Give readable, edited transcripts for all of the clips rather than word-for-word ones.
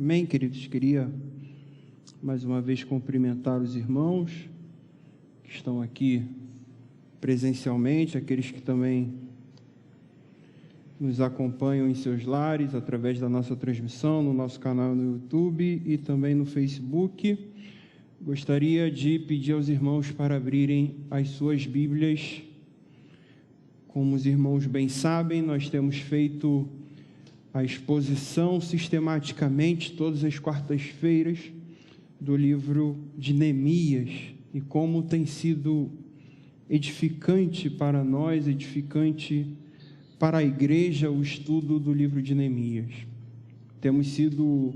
Amém, queridos? Queria mais uma vez cumprimentar os irmãos que estão aqui presencialmente, aqueles que também nos acompanham em seus lares, através da nossa transmissão, no nosso canal no YouTube e também no Facebook. Gostaria de pedir aos irmãos para abrirem as suas Bíblias. Como os irmãos bem sabem, nós temos feito a exposição sistematicamente todas as quartas-feiras do livro de Neemias, e como tem sido edificante para nós, edificante para a igreja, o estudo do livro de Neemias. Temos sido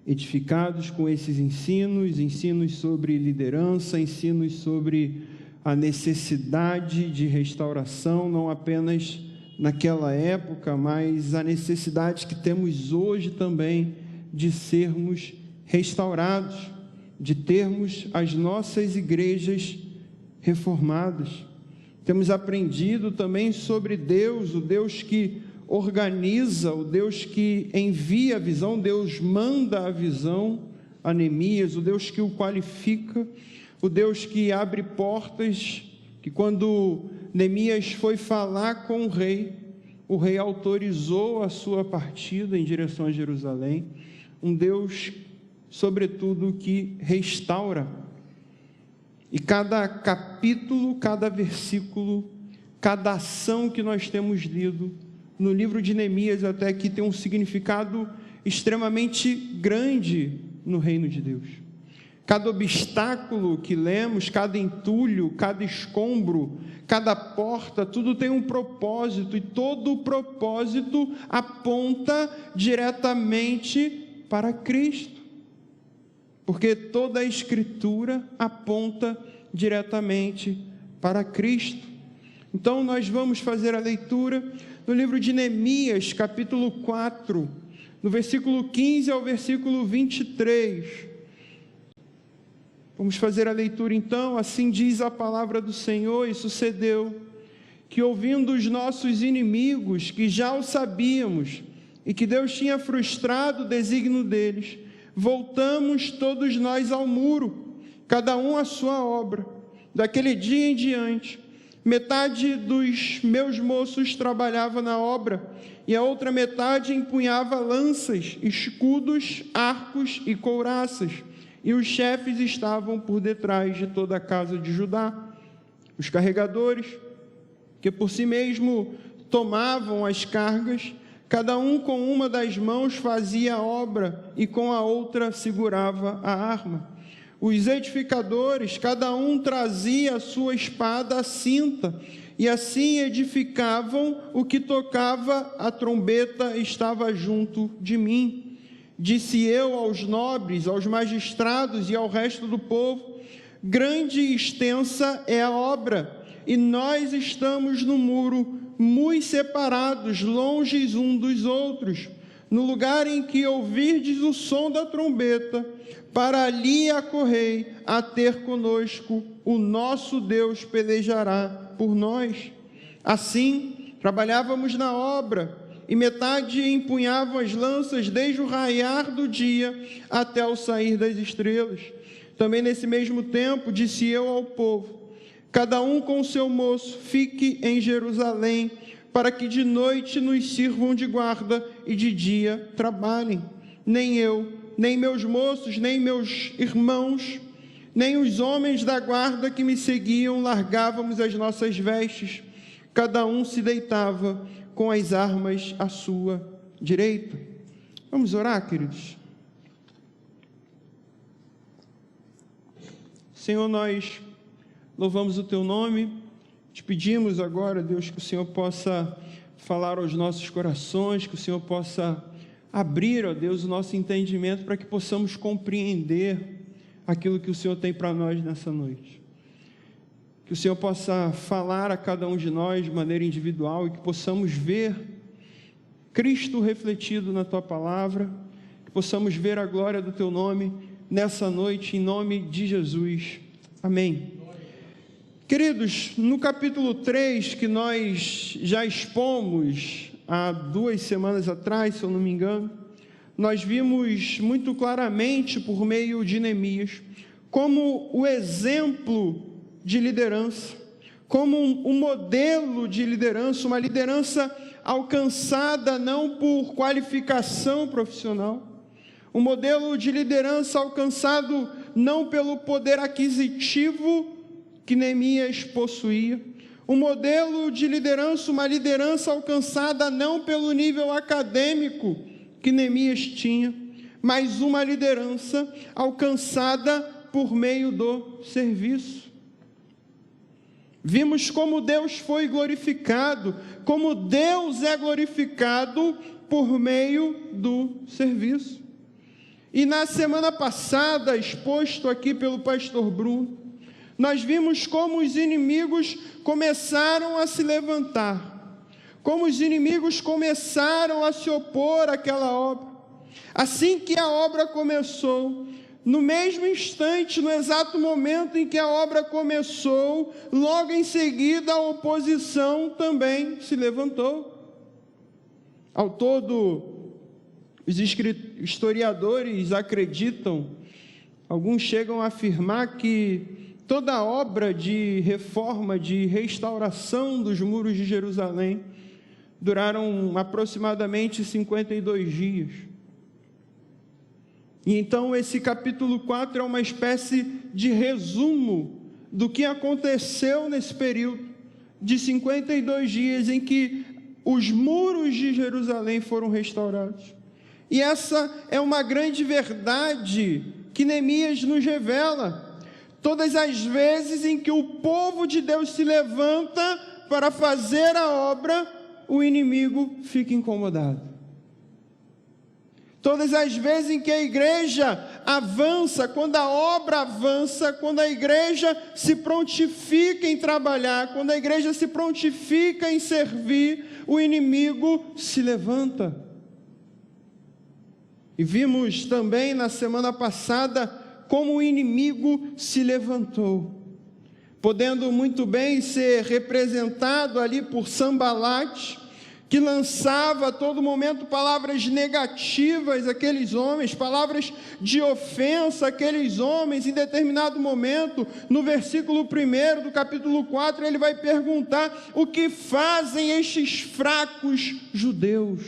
edificados com esses ensinos sobre liderança, ensinos sobre a necessidade de restauração, não apenas naquela época, mas a necessidade que temos hoje também de sermos restaurados, de termos as nossas igrejas reformadas. Temos aprendido também sobre Deus, o Deus que organiza, o Deus que envia a visão, Deus manda a visão a Neemias, o Deus que o qualifica, o Deus que abre portas, que quando Neemias foi falar com o rei autorizou a sua partida em direção a Jerusalém. Um Deus, sobretudo, que restaura. E cada capítulo, cada versículo, cada ação que nós temos lido no livro de Neemias até aqui tem um significado extremamente grande no reino de Deus. Cada obstáculo que lemos, cada entulho, cada escombro, cada porta, tudo tem um propósito, e todo o propósito aponta diretamente para Cristo. Porque toda a Escritura aponta diretamente para Cristo. Então nós vamos fazer a leitura no livro de Neemias, capítulo 4, no versículo 15 ao versículo 23. Vamos fazer a leitura então. Assim diz a palavra do Senhor: e sucedeu que, ouvindo os nossos inimigos, que já o sabíamos, e que Deus tinha frustrado o desígnio deles, voltamos todos nós ao muro, cada um à sua obra. Daquele dia em diante, metade dos meus moços trabalhava na obra, e a outra metade empunhava lanças, escudos, arcos e couraças. E os chefes estavam por detrás de toda a casa de Judá. Os carregadores, que por si mesmo tomavam as cargas, cada um com uma das mãos fazia a obra e com a outra segurava a arma. Os edificadores, cada um trazia a sua espada à cinta, e assim edificavam. O que tocava a trombeta estava junto de mim. Disse eu aos nobres, aos magistrados e ao resto do povo: grande e extensa é a obra, e nós estamos no muro, muito separados, longe um dos outros. No lugar em que ouvirdes o som da trombeta, para ali acorrei a ter conosco, o nosso Deus pelejará por nós. Assim, trabalhávamos na obra, e metade empunhavam as lanças desde o raiar do dia até o sair das estrelas. Também nesse mesmo tempo disse eu ao povo: cada um com o seu moço fique em Jerusalém, para que de noite nos sirvam de guarda e de dia trabalhem. Nem eu, nem meus moços, nem meus irmãos, nem os homens da guarda que me seguiam largávamos as nossas vestes. Cada um se deitava com as armas à sua direita. Vamos orar, queridos? Senhor, nós louvamos o Teu nome, te pedimos agora, Deus, que o Senhor possa falar aos nossos corações, que o Senhor possa abrir, ó Deus, o nosso entendimento para que possamos compreender aquilo que o Senhor tem para nós nessa noite. Que o Senhor possa falar a cada um de nós de maneira individual e que possamos ver Cristo refletido na Tua palavra, que possamos ver a glória do Teu nome nessa noite, em nome de Jesus. Amém. Queridos, no capítulo 3, que nós já expomos há 2 semanas atrás, se eu não me engano, nós vimos muito claramente por meio de Neemias como o exemplo de liderança, como um modelo de liderança, uma liderança alcançada não por qualificação profissional, um modelo de liderança alcançado não pelo poder aquisitivo que Neemias possuía, um modelo de liderança, uma liderança alcançada não pelo nível acadêmico que Neemias tinha, mas uma liderança alcançada por meio do serviço. Vimos como Deus foi glorificado, como Deus é glorificado por meio do serviço. E na semana passada, exposto aqui pelo pastor Bruno, nós vimos como os inimigos começaram a se levantar, como os inimigos começaram a se opor àquela obra. Assim que a obra começou, no mesmo instante, no exato momento em que a obra começou, logo em seguida a oposição também se levantou. Ao todo, os historiadores acreditam, alguns chegam a afirmar que toda a obra de reforma, de restauração dos muros de Jerusalém duraram aproximadamente 52 dias. E então esse capítulo 4 é uma espécie de resumo do que aconteceu nesse período de 52 dias em que os muros de Jerusalém foram restaurados. E essa é uma grande verdade que Neemias nos revela. Todas as vezes em que o povo de Deus se levanta para fazer a obra, o inimigo fica incomodado. Todas as vezes em que a igreja avança, quando a obra avança, quando a igreja se prontifica em trabalhar, quando a igreja se prontifica em servir, o inimigo se levanta. E vimos também na semana passada como o inimigo se levantou, podendo muito bem ser representado ali por Sambalate, que lançava a todo momento palavras negativas àqueles homens, palavras de ofensa àqueles homens. Em determinado momento, no versículo 1 do capítulo 4, ele vai perguntar: o que fazem estes fracos judeus?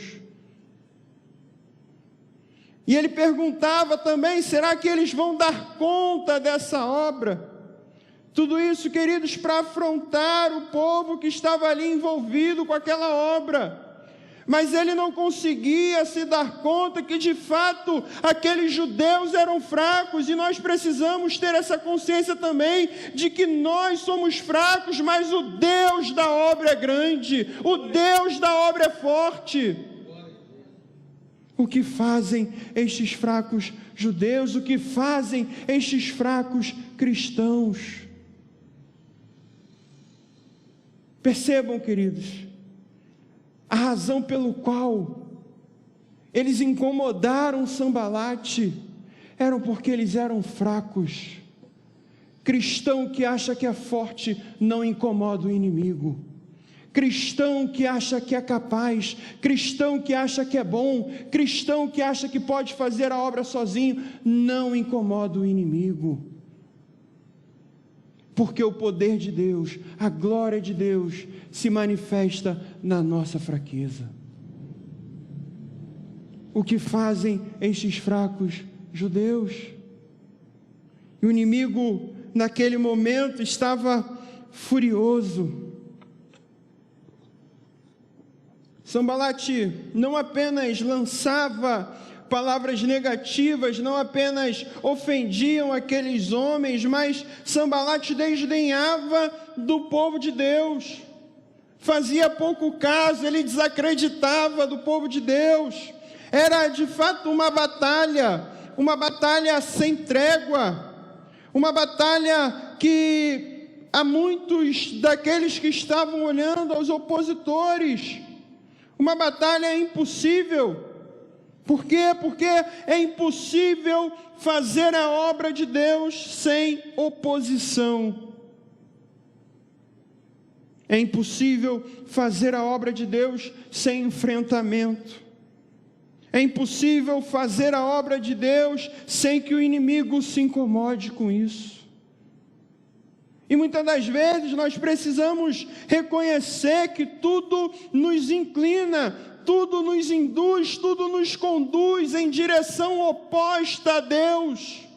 E ele perguntava também: será que eles vão dar conta dessa obra? Tudo isso, queridos, para afrontar o povo que estava ali envolvido com aquela obra. Mas ele não conseguia se dar conta que, de fato, aqueles judeus eram fracos, e nós precisamos ter essa consciência também, de que nós somos fracos, mas o Deus da obra é grande, o Deus da obra é forte. O que fazem estes fracos judeus? O que fazem estes fracos cristãos? Percebam, queridos, a razão pelo qual eles incomodaram Sambalate era porque eles eram fracos. Cristão que acha que é forte não incomoda o inimigo. Cristão que acha que é capaz, cristão que acha que é bom, cristão que acha que pode fazer a obra sozinho, não incomoda o inimigo. Porque o poder de Deus, a glória de Deus, se manifesta na nossa fraqueza. O que fazem estes fracos judeus? E o inimigo, naquele momento, estava furioso. Sambalate não apenas lançava palavras negativas, não apenas ofendiam aqueles homens, mas Sambalate desdenhava do povo de Deus, fazia pouco caso, ele desacreditava do povo de Deus. Era de fato uma batalha sem trégua, uma batalha que a muitos daqueles que estavam olhando, aos opositores, uma batalha impossível. Por quê? Porque é impossível fazer a obra de Deus sem oposição. É impossível fazer a obra de Deus sem enfrentamento. É impossível fazer a obra de Deus sem que o inimigo se incomode com isso. E muitas das vezes nós precisamos reconhecer que tudo nos inclina, tudo nos induz, tudo nos conduz em direção oposta a Deus,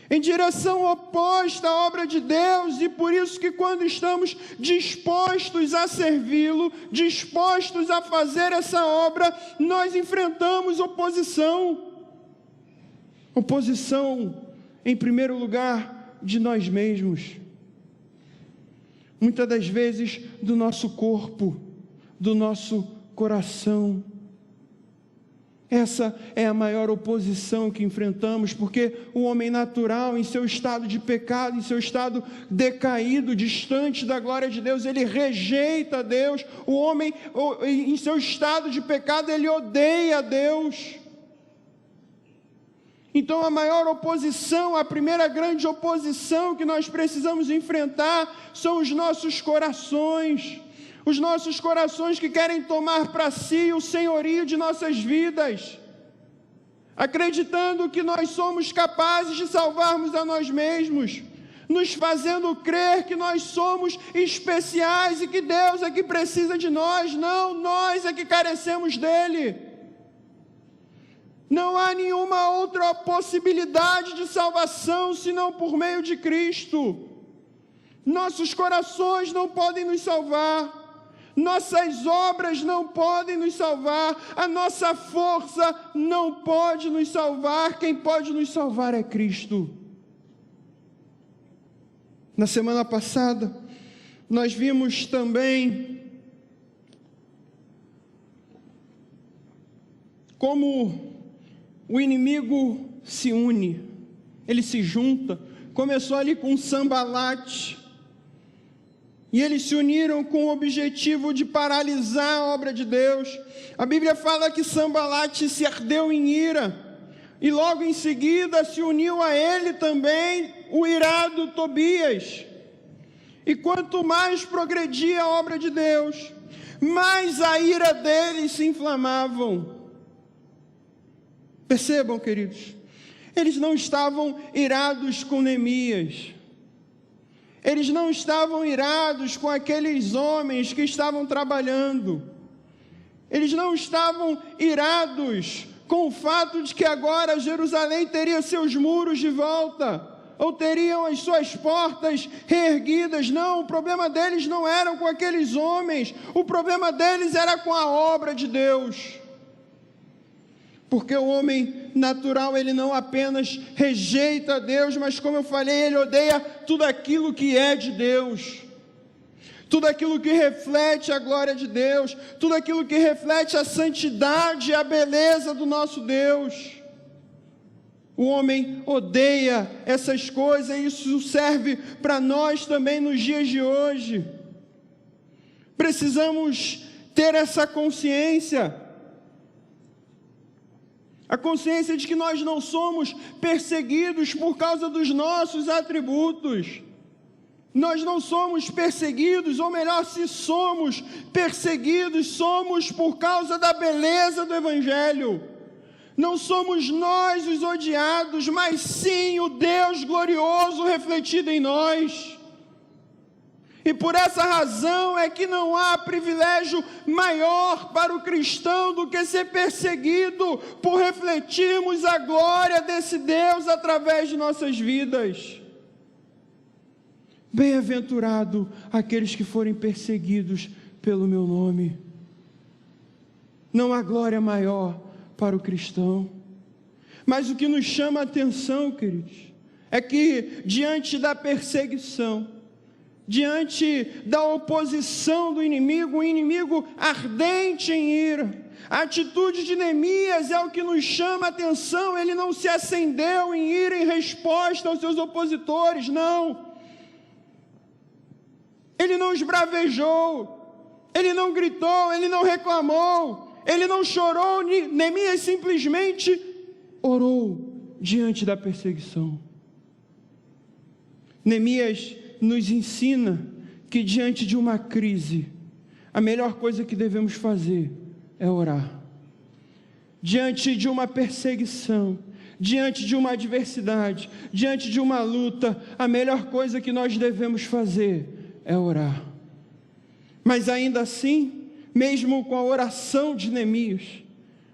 em direção oposta à obra de Deus, e por isso que quando estamos dispostos a servi-lo, dispostos a fazer essa obra, nós enfrentamos oposição. Oposição, em primeiro lugar, de nós mesmos. Muitas das vezes do nosso corpo, do nosso coração. Essa é a maior oposição que enfrentamos, porque o homem natural, em seu estado de pecado, em seu estado decaído, distante da glória de Deus, ele rejeita a Deus. O homem, em seu estado de pecado, ele odeia a Deus. Então a maior oposição, a primeira grande oposição que nós precisamos enfrentar são os nossos corações. Os nossos corações que querem tomar para si o senhorio de nossas vidas, acreditando que nós somos capazes de salvarmos a nós mesmos, nos fazendo crer que nós somos especiais e que Deus é que precisa de nós. Não, nós é que carecemos dele. Não há nenhuma outra possibilidade de salvação senão por meio de Cristo. Nossos corações não podem nos salvar. Nossas obras não podem nos salvar, a nossa força não pode nos salvar, quem pode nos salvar é Cristo. Na semana passada, nós vimos também como o inimigo se une, ele se junta, começou ali com Sambalate, e eles se uniram com o objetivo de paralisar a obra de Deus. A Bíblia fala que Sambalate se ardeu em ira, e logo em seguida se uniu a ele também o irado Tobias. E quanto mais progredia a obra de Deus, mais a ira deles se inflamavam. Percebam, queridos, eles não estavam irados com Neemias. Eles não estavam irados com aqueles homens que estavam trabalhando. Eles não estavam irados com o fato de que agora Jerusalém teria seus muros de volta, ou teriam as suas portas reerguidas. Não, o problema deles não era com aqueles homens, o problema deles era com a obra de Deus. Porque o homem natural, ele não apenas rejeita Deus, mas como eu falei, ele odeia tudo aquilo que é de Deus, tudo aquilo que reflete a glória de Deus, tudo aquilo que reflete a santidade e a beleza do nosso Deus. O homem odeia essas coisas, e isso serve para nós também nos dias de hoje. Precisamos ter essa consciência, a consciência de que nós não somos perseguidos por causa dos nossos atributos. Nós não somos perseguidos, ou melhor, se somos perseguidos, somos por causa da beleza do Evangelho. Não somos nós os odiados, mas sim o Deus glorioso refletido em nós. E por essa razão é que não há privilégio maior para o cristão do que ser perseguido por refletirmos a glória desse Deus através de nossas vidas. Bem-aventurado aqueles que forem perseguidos pelo meu nome. Não há glória maior para o cristão. Mas o que nos chama a atenção, queridos, é que diante da perseguição, diante da oposição do inimigo, o inimigo ardente em ira, a atitude de Neemias é o que nos chama a atenção. Ele não se acendeu em ira em resposta aos seus opositores, não. Ele não esbravejou, ele não gritou, ele não reclamou, ele não chorou. Neemias simplesmente orou diante da perseguição. Neemias nos ensina que diante de uma crise, a melhor coisa que devemos fazer é orar. diante de uma perseguição, diante de uma adversidade, diante de uma luta, a melhor coisa que nós devemos fazer é orar. Mas ainda assim, mesmo com a oração de Neemias,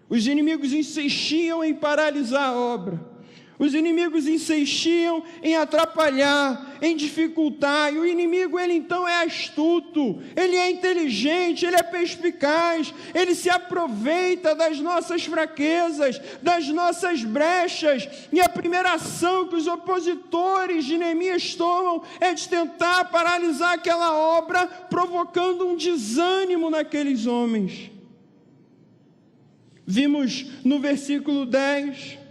os inimigos insistiam em paralisar a obra. Os inimigos insistiam em atrapalhar, em dificultar, e o inimigo, ele então é astuto, ele é inteligente, ele é perspicaz, ele se aproveita das nossas fraquezas, das nossas brechas, e a primeira ação que os opositores de Neemias tomam é de tentar paralisar aquela obra, provocando um desânimo naqueles homens. Vimos no versículo 10,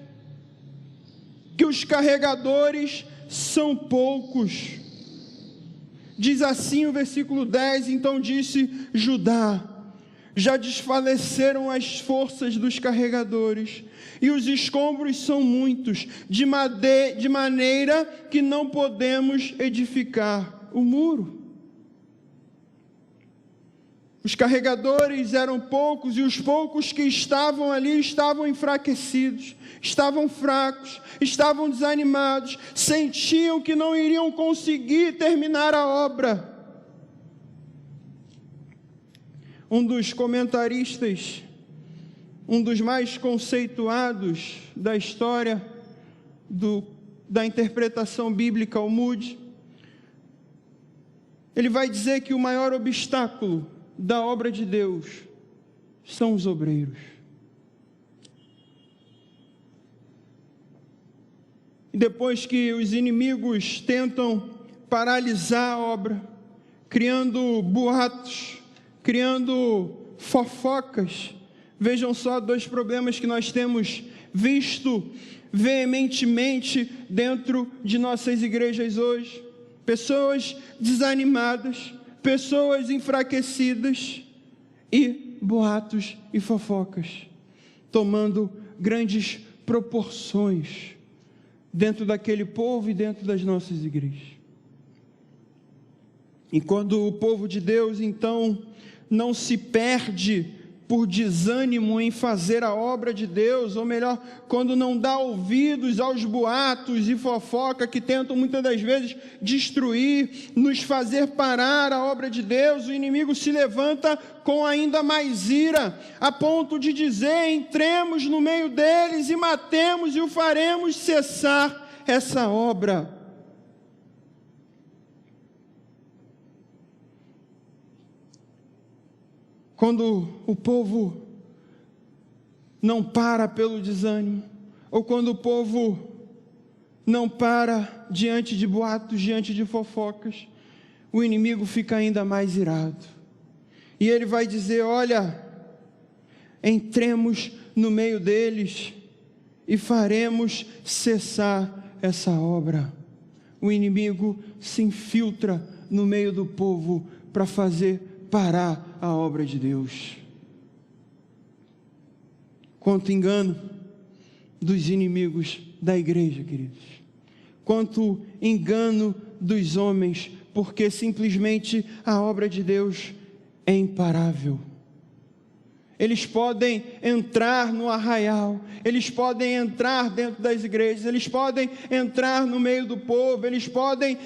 que os carregadores são poucos. Diz assim o versículo 10, então disse Judá: já desfaleceram as forças dos carregadores, e os escombros são muitos, de maneira que não podemos edificar o muro. Os carregadores eram poucos, e os poucos que estavam ali estavam enfraquecidos, estavam fracos, estavam desanimados, sentiam que não iriam conseguir terminar a obra. Um dos comentaristas, um dos mais conceituados da história da interpretação bíblica, o Moody, ele vai dizer que o maior obstáculo da obra de Deus são os obreiros. E depois que os inimigos tentam paralisar a obra, criando boatos, criando fofocas, vejam só dois problemas que nós temos visto veementemente dentro de nossas igrejas hoje: pessoas desanimadas, pessoas enfraquecidas e boatos e fofocas tomando grandes proporções dentro daquele povo e dentro das nossas igrejas. E quando o povo de Deus então não se perde por desânimo em fazer a obra de Deus, ou melhor, quando não dá ouvidos aos boatos e fofoca que tentam muitas das vezes destruir, nos fazer parar a obra de Deus, o inimigo se levanta com ainda mais ira, a ponto de dizer: entremos no meio deles e matemos e o faremos cessar essa obra. Quando o povo não para pelo desânimo, ou quando o povo não para diante de boatos, diante de fofocas, o inimigo fica ainda mais irado. E ele vai dizer: olha, entremos no meio deles e faremos cessar essa obra. O inimigo se infiltra no meio do povo para fazer parar a obra de Deus. Quanto engano dos inimigos da igreja, queridos. Quanto engano dos homens, porque simplesmente a obra de Deus é imparável. Eles podem entrar no arraial, eles podem entrar dentro das igrejas, eles podem entrar no meio do povo, eles podem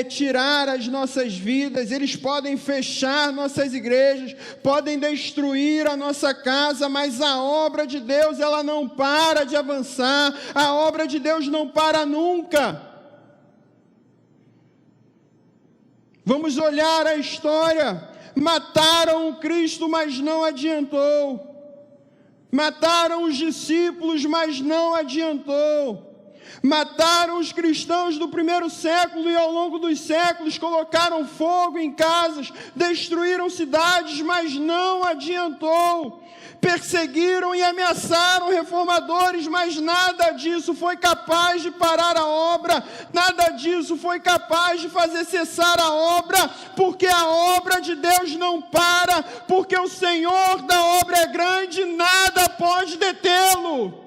tirar as nossas vidas, eles podem fechar nossas igrejas, podem destruir a nossa casa, mas a obra de Deus, ela não para de avançar, a obra de Deus não para nunca. Vamos olhar a história. Mataram o Cristo, mas não adiantou. Mataram os discípulos, mas não adiantou. Mataram os cristãos do primeiro século e ao longo dos séculos colocaram fogo em casas, destruíram cidades, mas não adiantou. Perseguiram e ameaçaram reformadores, mas nada disso foi capaz de parar a obra, nada disso foi capaz de fazer cessar a obra, porque a obra de Deus não para, porque o Senhor da obra é grande, nada pode detê-lo.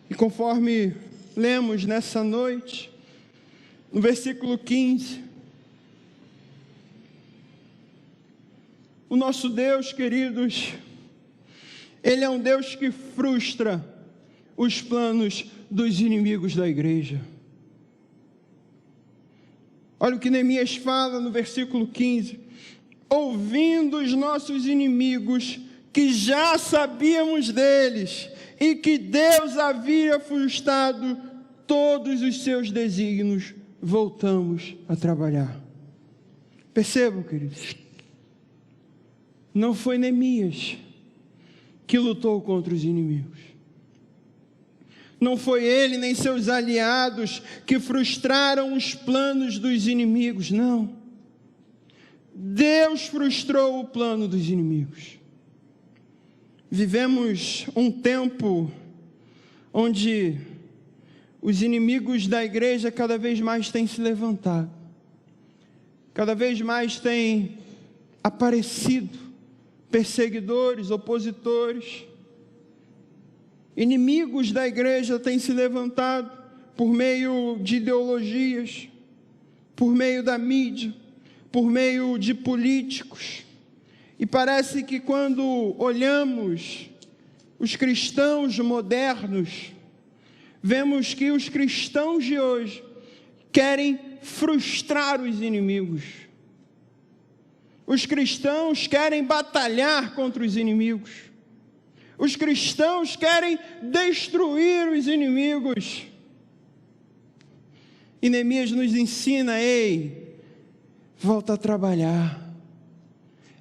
E conforme lemos nessa noite, no versículo 15, O nosso Deus, queridos, Ele é um Deus que frustra os planos dos inimigos da igreja. Olha o que Neemias fala no versículo 15: ouvindo os nossos inimigos, que já sabíamos deles, e que Deus havia frustrado todos os seus desígnios, voltamos a trabalhar. Percebam, queridos, não foi Neemias que lutou contra os inimigos. Não foi ele nem seus aliados que frustraram os planos dos inimigos, não. Deus frustrou o plano dos inimigos. Vivemos um tempo onde os inimigos da igreja cada vez mais têm se levantado, cada vez mais têm aparecido perseguidores, opositores. Inimigos da igreja têm se levantado por meio de ideologias, por meio da mídia, por meio de políticos. E parece que quando olhamos os cristãos modernos, vemos que os cristãos de hoje querem frustrar os inimigos. Os cristãos querem batalhar contra os inimigos. Os cristãos querem destruir os inimigos. E Neemias nos ensina: ei, volta a trabalhar.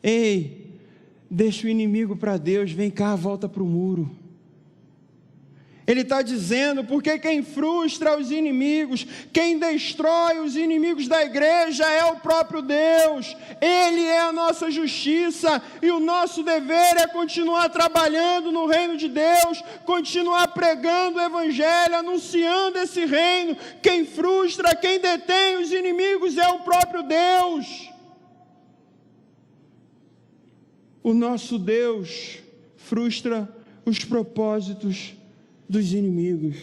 Ei, deixa o inimigo para Deus, vem cá, volta para o muro. Ele está dizendo, porque quem frustra os inimigos, quem destrói os inimigos da igreja é o próprio Deus. Ele é a nossa justiça, e o nosso dever é continuar trabalhando no reino de Deus, continuar pregando o evangelho, anunciando esse reino. Quem frustra, quem detém os inimigos é o próprio Deus. O nosso Deus frustra os propósitos dos inimigos.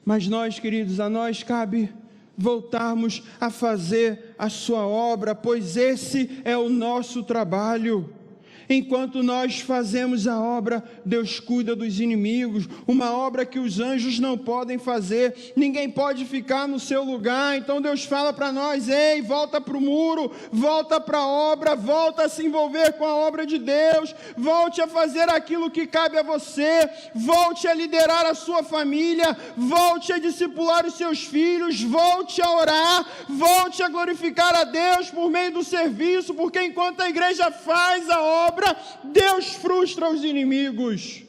Mas nós, queridos, a nós cabe voltarmos a fazer a sua obra, pois esse é o nosso trabalho. Enquanto nós fazemos a obra, Deus cuida dos inimigos, uma obra que os anjos não podem fazer, ninguém pode ficar no seu lugar. Então Deus fala para nós: ei, volta para o muro, volta para a obra, volta a se envolver com a obra de Deus, volte a fazer aquilo que cabe a você, volte a liderar a sua família, volte a discipular os seus filhos, volte a orar, volte a glorificar a Deus por meio do serviço, porque enquanto a igreja faz a obra, Deus frustra os inimigos.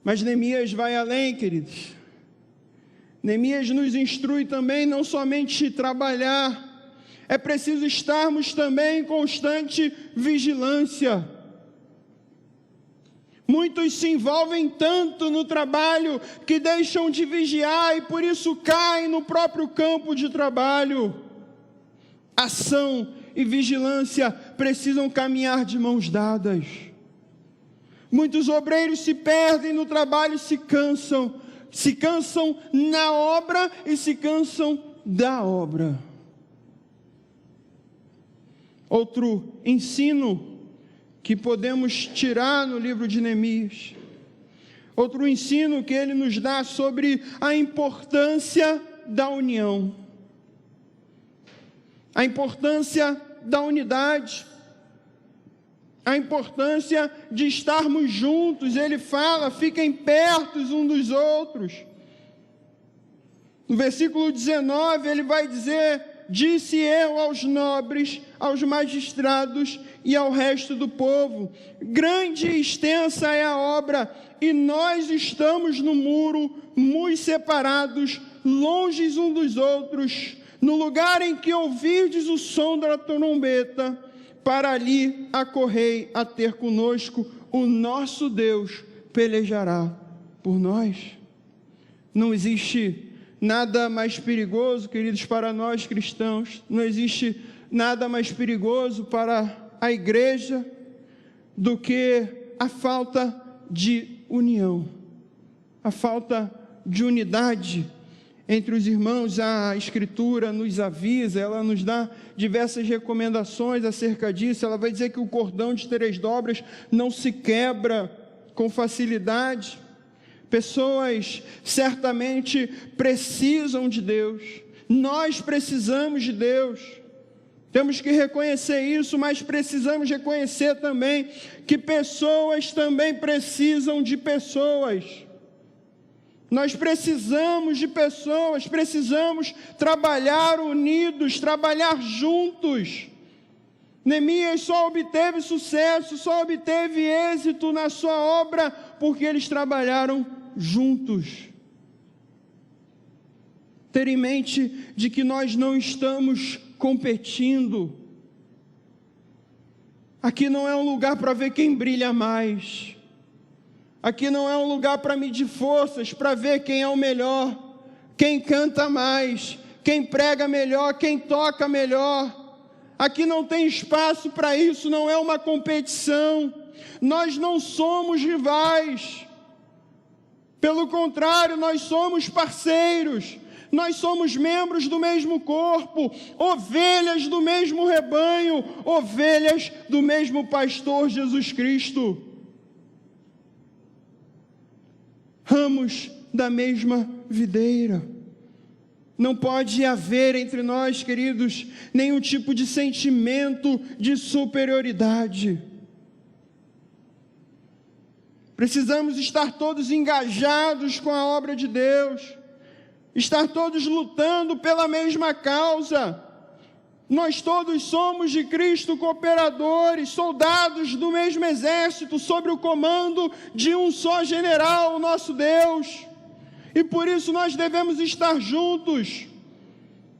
Mas Neemias vai além, queridos. Neemias nos instrui também não somente trabalhar, é preciso estarmos também em constante vigilância. Muitos se envolvem tanto no trabalho que deixam de vigiar e por isso caem no próprio campo de trabalho. Ação e vigilância precisam caminhar de mãos dadas. Muitos obreiros se perdem no trabalho e se cansam na obra e se cansam da obra. Outro ensino que podemos tirar no livro de Neemias, outro ensino que ele nos dá sobre a importância da união, a importância da unidade, a importância de estarmos juntos. Ele fala: fiquem perto uns dos outros. No versículo 19 ele vai dizer: disse eu aos nobres, aos magistrados e ao resto do povo: grande e extensa é a obra, e nós estamos no muro, muito separados, longe uns dos outros. No lugar em que ouvirdes o som da trombeta, para ali acorrei a ter conosco, o nosso Deus pelejará por nós. Não existe nada mais perigoso, queridos, para nós cristãos, não existe nada mais perigoso para a igreja do que a falta de união, a falta de unidade entre os irmãos, a Escritura nos avisa, ela nos dá diversas recomendações acerca disso. Ela vai dizer que o cordão de 3 dobras não se quebra com facilidade. Pessoas certamente precisam de Deus, nós precisamos de Deus, temos que reconhecer isso, mas precisamos reconhecer também que pessoas também precisam de pessoas. Nós precisamos de pessoas, precisamos trabalhar unidos, trabalhar juntos. Neemias só obteve sucesso, só obteve êxito na sua obra, porque eles trabalharam juntos. Ter em mente de que nós não estamos competindo. Aqui não é um lugar para ver quem brilha mais. Aqui não é um lugar para medir forças, para ver quem é o melhor, quem canta mais, quem prega melhor, quem toca melhor. Aqui não tem espaço para isso, não é uma competição. Nós não somos rivais. Pelo contrário, nós somos parceiros. Nós somos membros do mesmo corpo, ovelhas do mesmo rebanho, ovelhas do mesmo pastor Jesus Cristo. Ramos da mesma videira. Não pode haver entre nós, queridos, nenhum tipo de sentimento de superioridade. Precisamos estar todos engajados com a obra de Deus, estar todos lutando pela mesma causa. Nós todos somos de Cristo cooperadores, soldados do mesmo exército, sob o comando de um só general, o nosso Deus. E por isso nós devemos estar juntos,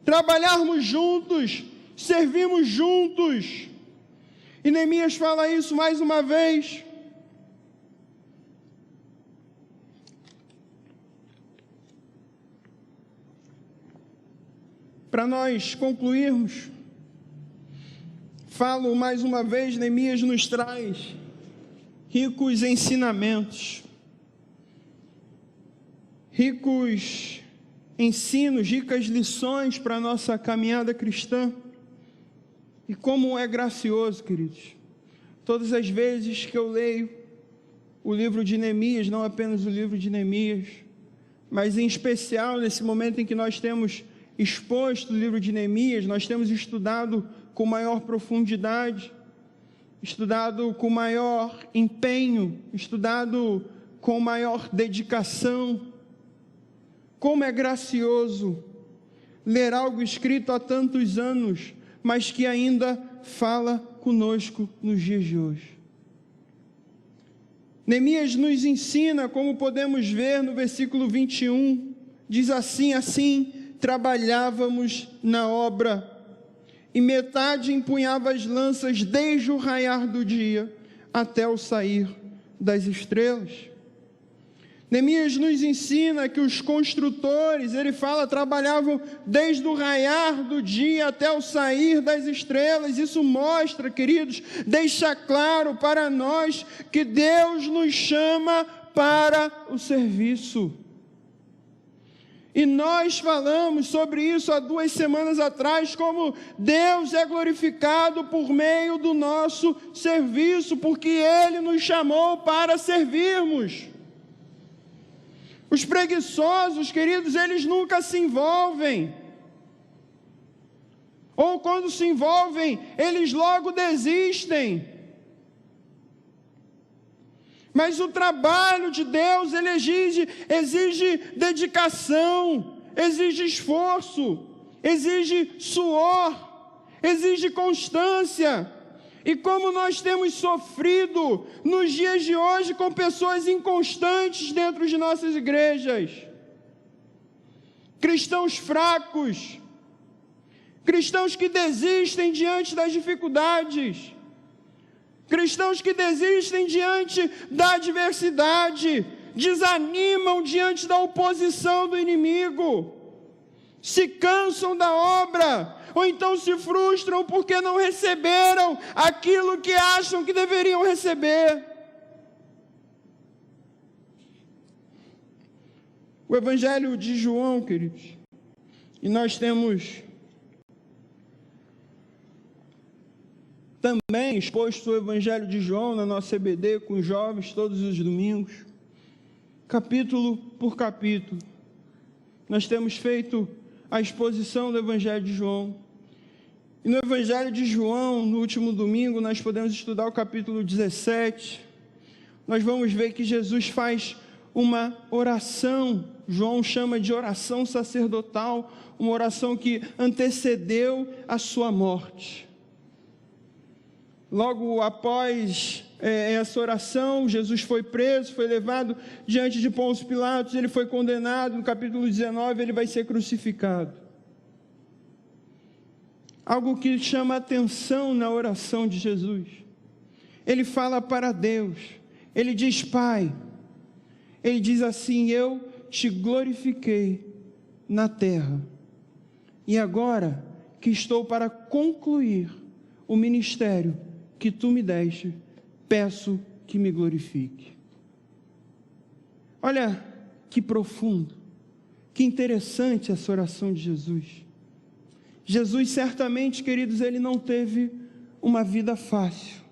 trabalharmos juntos, servirmos juntos. E Neemias fala isso mais uma vez. Para nós concluirmos, falo mais uma vez, Neemias nos traz ricos ensinamentos, ricos ensinos, ricas lições para a nossa caminhada cristã. E como é gracioso, queridos, todas as vezes que eu leio o livro de Neemias, não apenas o livro de Neemias, mas em especial nesse momento em que nós temos exposto o livro de Neemias, nós temos estudado com maior profundidade, estudado com maior empenho, estudado com maior dedicação. Como é gracioso ler algo escrito há tantos anos, mas que ainda fala conosco nos dias de hoje. Neemias nos ensina, como podemos ver no versículo 21, diz assim trabalhávamos na obra, e metade empunhava as lanças desde o raiar do dia até o sair das estrelas. Neemias nos ensina que os construtores, ele fala, trabalhavam desde o raiar do dia até o sair das estrelas. Isso mostra, queridos, deixa claro para nós que Deus nos chama para o serviço. E nós falamos sobre isso há 2 semanas atrás, como Deus é glorificado por meio do nosso serviço, porque Ele nos chamou para servirmos. Os preguiçosos, queridos, eles nunca se envolvem. Ou quando se envolvem, eles logo desistem. Mas o trabalho de Deus, ele exige dedicação, exige esforço, exige suor, exige constância. E como nós temos sofrido nos dias de hoje com pessoas inconstantes dentro de nossas igrejas, cristãos fracos, cristãos que desistem diante das dificuldades, cristãos que desistem diante da adversidade, desanimam diante da oposição do inimigo, se cansam da obra, ou então se frustram porque não receberam aquilo que acham que deveriam receber. O Evangelho de João, queridos, E nós temos também exposto o Evangelho de João na nossa EBD com os jovens todos os domingos, capítulo por capítulo. Nós temos feito a exposição do Evangelho de João. E no Evangelho de João, no último domingo, nós podemos estudar o capítulo 17. Nós vamos ver que Jesus faz uma oração, João chama de oração sacerdotal, uma oração que antecedeu a sua morte. Logo após essa oração, Jesus foi preso, foi levado diante de Pôncio Pilatos, ele foi condenado, no capítulo 19 ele vai ser crucificado. Algo que chama a atenção na oração de Jesus, ele fala para Deus, ele diz: Pai, ele diz assim: eu te glorifiquei na terra, e agora que estou para concluir o ministério que tu me deste, peço que me glorifique. Olha que profundo, que interessante essa oração de Jesus. Jesus certamente, queridos, ele não teve uma vida fácil,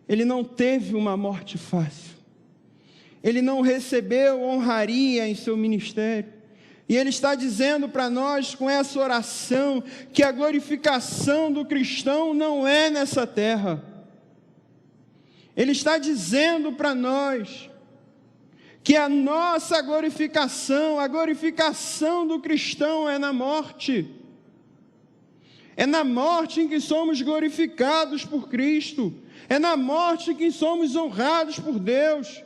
ele não teve uma morte fácil, ele não recebeu honraria em seu ministério, e ele está dizendo para nós com essa oração que a glorificação do cristão não é nessa terra. Ele está dizendo para nós que a nossa glorificação, a glorificação do cristão é na morte. É na morte em que somos glorificados por Cristo. É na morte em que somos honrados por Deus.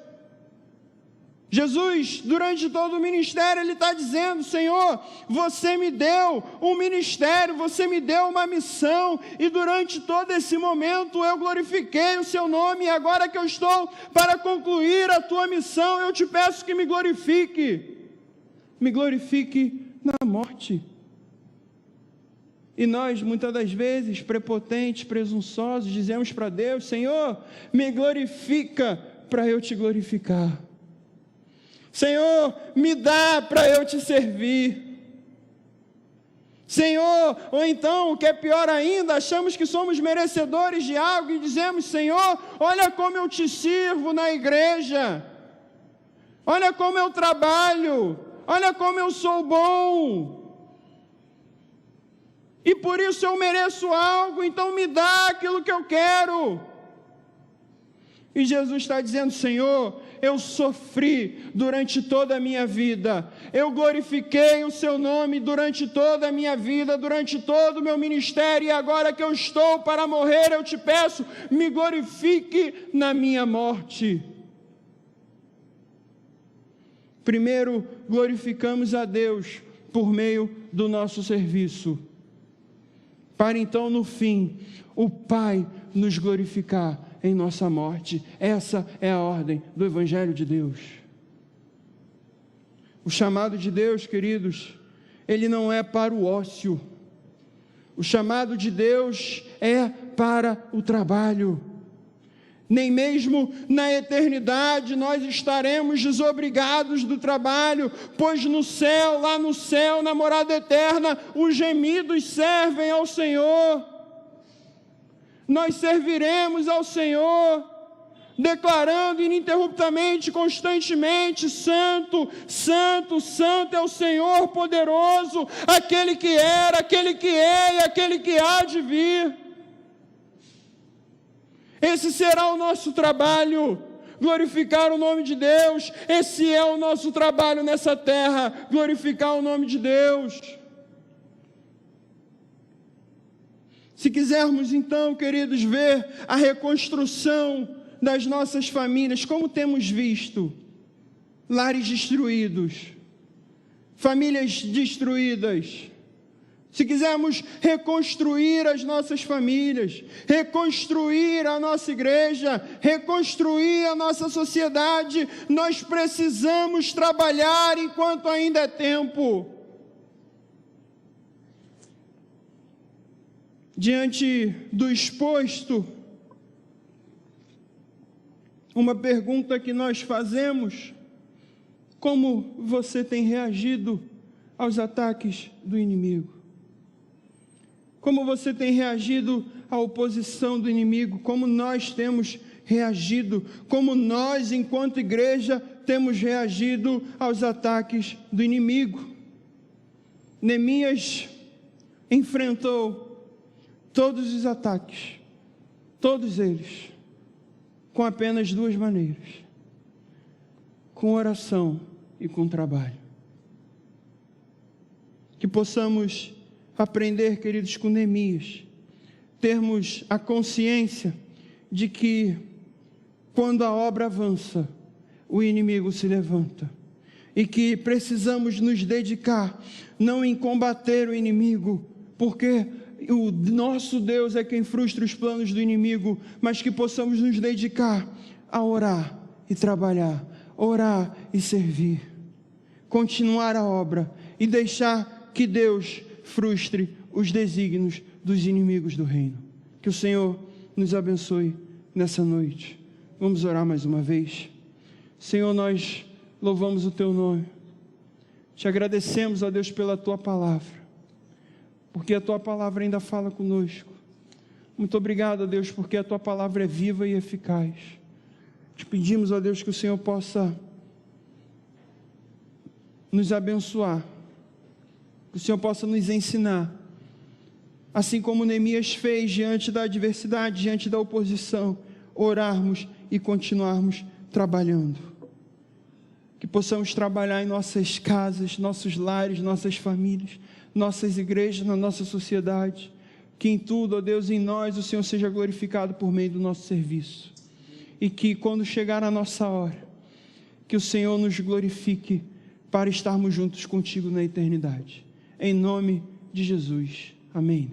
Jesus, durante todo o ministério, ele está dizendo: Senhor, você me deu um ministério, você me deu uma missão, e durante todo esse momento eu glorifiquei o seu nome, e agora que eu estou para concluir a tua missão, eu te peço que me glorifique na morte. E nós, muitas das vezes, prepotentes, presunçosos, dizemos para Deus: Senhor, me glorifica para eu te glorificar. Senhor, me dá para eu te servir. Senhor, ou então, o que é pior ainda, achamos que somos merecedores de algo e dizemos: Senhor, olha como eu te sirvo na igreja, olha como eu trabalho, olha como eu sou bom, e por isso eu mereço algo, então me dá aquilo que eu quero. E Jesus está dizendo: Senhor, eu sofri durante toda a minha vida, eu glorifiquei o seu nome durante toda a minha vida, durante todo o meu ministério, e agora que eu estou para morrer, eu te peço, me glorifique na minha morte. Primeiro, glorificamos a Deus por meio do nosso serviço, para então, no fim, o Pai nos glorificar em nossa morte. Essa é a ordem do Evangelho de Deus. O chamado de Deus, queridos, ele não é para o ócio. O chamado de Deus é para o trabalho. Nem mesmo na eternidade nós estaremos desobrigados do trabalho, pois no céu, lá no céu, na morada eterna, os gemidos servem ao Senhor. Nós serviremos ao Senhor, declarando ininterruptamente, constantemente: Santo, Santo, Santo é o Senhor poderoso, aquele que era, aquele que é e aquele que há de vir. Esse será o nosso trabalho, glorificar o nome de Deus. Esse é o nosso trabalho nessa terra, glorificar o nome de Deus. Se quisermos então, queridos, ver a reconstrução das nossas famílias, como temos visto, lares destruídos, famílias destruídas. Se quisermos reconstruir as nossas famílias, reconstruir a nossa igreja, reconstruir a nossa sociedade, nós precisamos trabalhar enquanto ainda é tempo. Diante do exposto, uma pergunta que nós fazemos: como você tem reagido aos ataques do inimigo? Como você tem reagido à oposição do inimigo? Como nós temos reagido? Como nós, enquanto igreja, temos reagido aos ataques do inimigo? Neemias enfrentou todos os ataques, todos eles, com apenas duas maneiras: com oração e com trabalho. Que possamos aprender, queridos, com Neemias, termos a consciência de que quando a obra avança, o inimigo se levanta, e que precisamos nos dedicar, não em combater o inimigo, porque o nosso Deus é quem frustra os planos do inimigo, mas que possamos nos dedicar a orar e trabalhar, orar e servir, continuar a obra e deixar que Deus frustre os desígnios dos inimigos do reino. Que o Senhor nos abençoe nessa noite. Vamos orar mais uma vez. Senhor, nós louvamos o Teu nome, te agradecemos, ó Deus, pela Tua palavra, porque a Tua palavra ainda fala conosco. Muito obrigado, ó Deus, porque a Tua palavra é viva e eficaz. Te pedimos, ó Deus, que o Senhor possa nos abençoar, que o Senhor possa nos ensinar, assim como Neemias fez diante da adversidade, diante da oposição, orarmos e continuarmos trabalhando. Que possamos trabalhar em nossas casas, nossos lares, nossas famílias, nossas igrejas, na nossa sociedade. Que em tudo, ó Deus, em nós, o Senhor seja glorificado por meio do nosso serviço. E que quando chegar a nossa hora, que o Senhor nos glorifique para estarmos juntos contigo na eternidade. Em nome de Jesus. Amém.